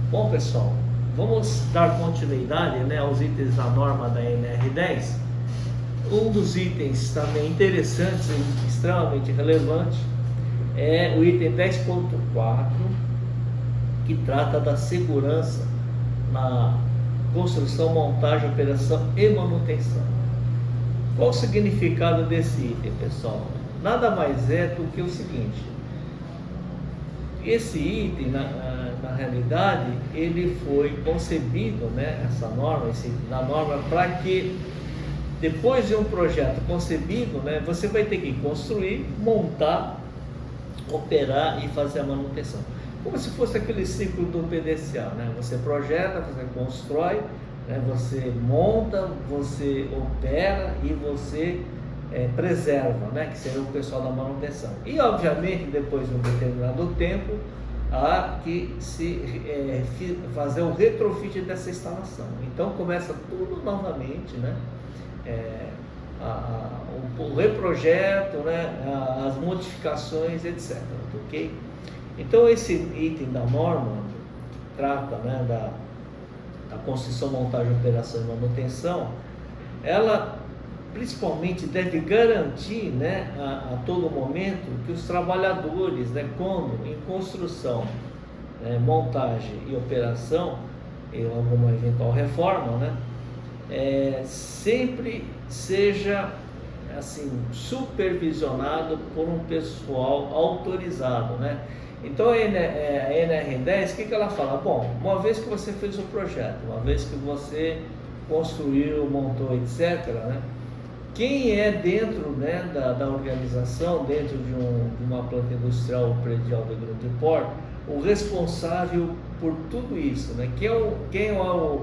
Bom, pessoal, vamos dar continuidade, né, aos itens da norma da NR10. Um dos itens também interessantes e extremamente relevante é o item 10.4, que trata da segurança na construção, montagem, operação e manutenção. Qual o significado desse item, pessoal? Nada mais é do que o seguinte: esse item, na realidade, ele foi concebido, né, essa norma, na norma, para que depois de um projeto concebido, né, você vai ter que construir, montar, operar e fazer a manutenção. Como se fosse aquele ciclo do PDCA, né? Você projeta, você constrói, né? Você monta, você opera e você preserva, né? Que seria o pessoal da manutenção. E obviamente depois de um determinado tempo há que se fazer o retrofit dessa instalação. Então começa tudo novamente, né? O reprojeto, né? As modificações, etc. Ok? Então esse item da norma que trata, né, da construção, montagem, operação e manutenção, ela principalmente deve garantir, né, a todo momento que os trabalhadores, né, quando em construção, montagem e operação e alguma eventual reforma, né, sempre seja assim supervisionado por um pessoal autorizado, né? Então a NR10, o que ela fala? Bom, uma vez que você fez o projeto, uma vez que você construiu, montou, etc., né, quem é dentro, né, da organização, dentro de uma planta industrial ou predial de grande porte, o responsável por tudo isso, né? Quem é o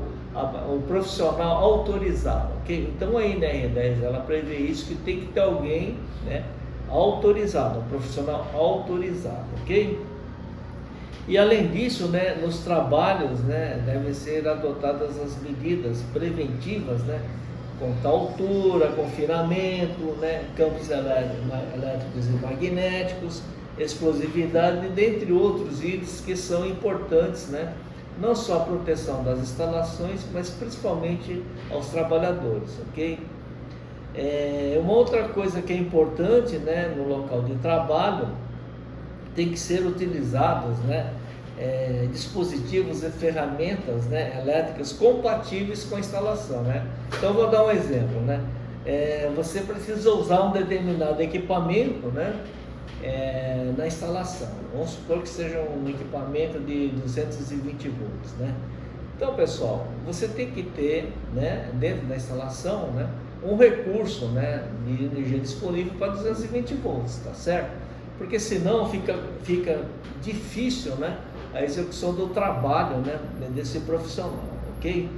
profissional autorizado, ok? Então a NR10 ela prevê isso, que tem que ter alguém, né, autorizado, um profissional autorizado, ok? E além disso, né, nos trabalhos, né, devem ser adotadas as medidas preventivas, né, quanto à altura, confinamento, né, campos elétricos e magnéticos, explosividade, dentre outros itens que são importantes, né, não só a proteção das instalações, mas principalmente aos trabalhadores, ok? Uma outra coisa que é importante, né, no local de trabalho, tem que ser utilizados, né, dispositivos e ferramentas, né, elétricas compatíveis com a instalação, né? Então vou dar um exemplo, né? Você precisa usar um determinado equipamento, né, na instalação. Vamos supor que seja um equipamento de 220 volts, né? Então, pessoal, você tem que ter, né, dentro da instalação, né, um recurso, né, de energia disponível para 220 volts, tá certo? Porque senão fica difícil, né, a execução do trabalho, né, desse profissional, ok?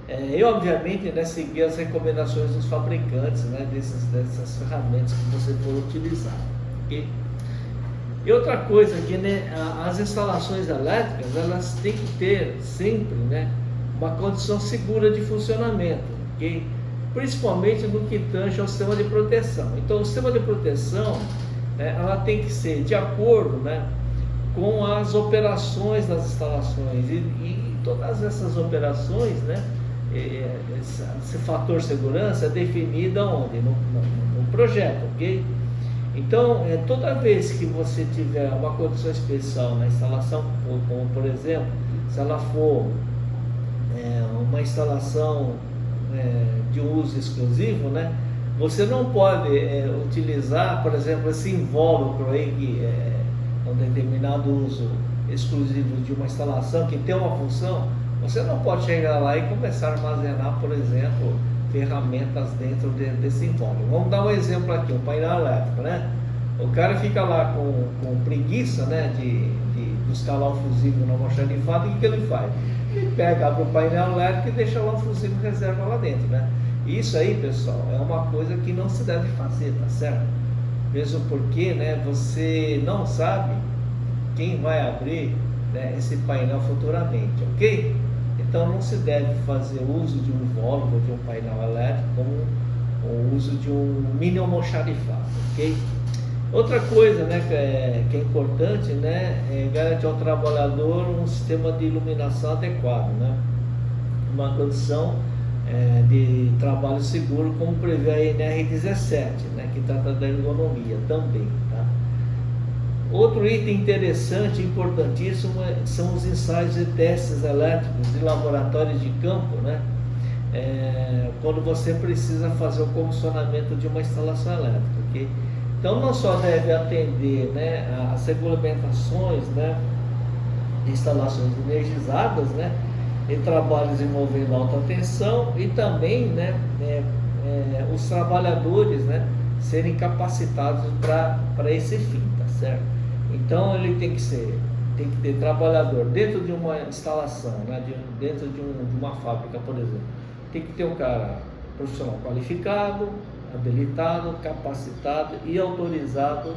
E obviamente, né, seguir as recomendações dos fabricantes, né, dessas ferramentas que você for utilizar, ok? E outra coisa que, né, as instalações elétricas elas têm que ter sempre, né, uma condição segura de funcionamento, ok? Principalmente no que tange ao sistema de proteção. Então o sistema de proteção, né, ela tem que ser de acordo, né, com as operações das instalações e todas essas operações, né, esse fator segurança é definido onde? No projeto, ok? Então, toda vez que você tiver uma condição especial na instalação, como por exemplo, se ela for uma instalação de uso exclusivo, né, você não pode utilizar, por exemplo, esse invólucro aí, que é um determinado uso exclusivo de uma instalação que tem uma função. Você não pode chegar lá e começar a armazenar, por exemplo, ferramentas dentro desse invólucro. Vamos dar um exemplo aqui, um painel elétrico, né? O cara fica lá com preguiça, né, de buscar lá o fusível na almoxarifada. O que ele faz? Ele pega, abre o painel elétrico e deixa lá o fusível reserva lá dentro, né? Isso aí, pessoal, é uma coisa que não se deve fazer, tá certo? Mesmo porque, né, você não sabe quem vai abrir, né, esse painel futuramente, ok? Então não se deve fazer uso de um invólucro, de um painel elétrico, como o uso de um mini almoxarifado, ok? Outra coisa, né, que é importante, né, é garantir ao trabalhador um sistema de iluminação adequado, né, uma condição de trabalho seguro, como prevê a NR17, né, que trata da ergonomia também, tá? Outro item interessante e importantíssimo são os ensaios e testes elétricos de laboratórios de campo, né? Quando você precisa fazer o comissionamento de uma instalação elétrica, ok? Então não só deve atender, né, as regulamentações, né, de instalações energizadas, né, e trabalhos envolvendo alta tensão, e também, né, os trabalhadores, né, serem capacitados para esse fim, tá certo? Então ele tem que ter trabalhador dentro de uma instalação, né, dentro de uma fábrica, por exemplo, tem que ter um cara profissional qualificado, habilitado, capacitado e autorizado,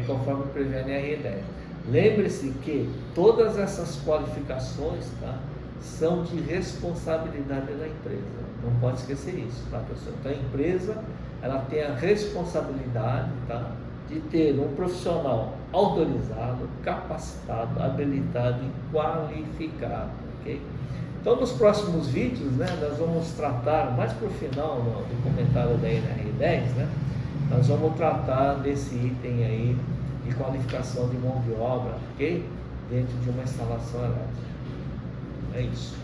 conforme prevê a NR10. Lembre-se que todas essas qualificações, tá, são de responsabilidade da empresa. Não pode esquecer isso, tá, pessoal? Então a empresa, ela tem a responsabilidade, tá, de ter um profissional autorizado, capacitado, habilitado e qualificado, ok? Então, nos próximos vídeos, né, nós vamos tratar, mais para o final do comentário da NR10, né, nós vamos tratar desse item aí de qualificação de mão de obra, ok? Dentro de uma instalação elétrica. É isso.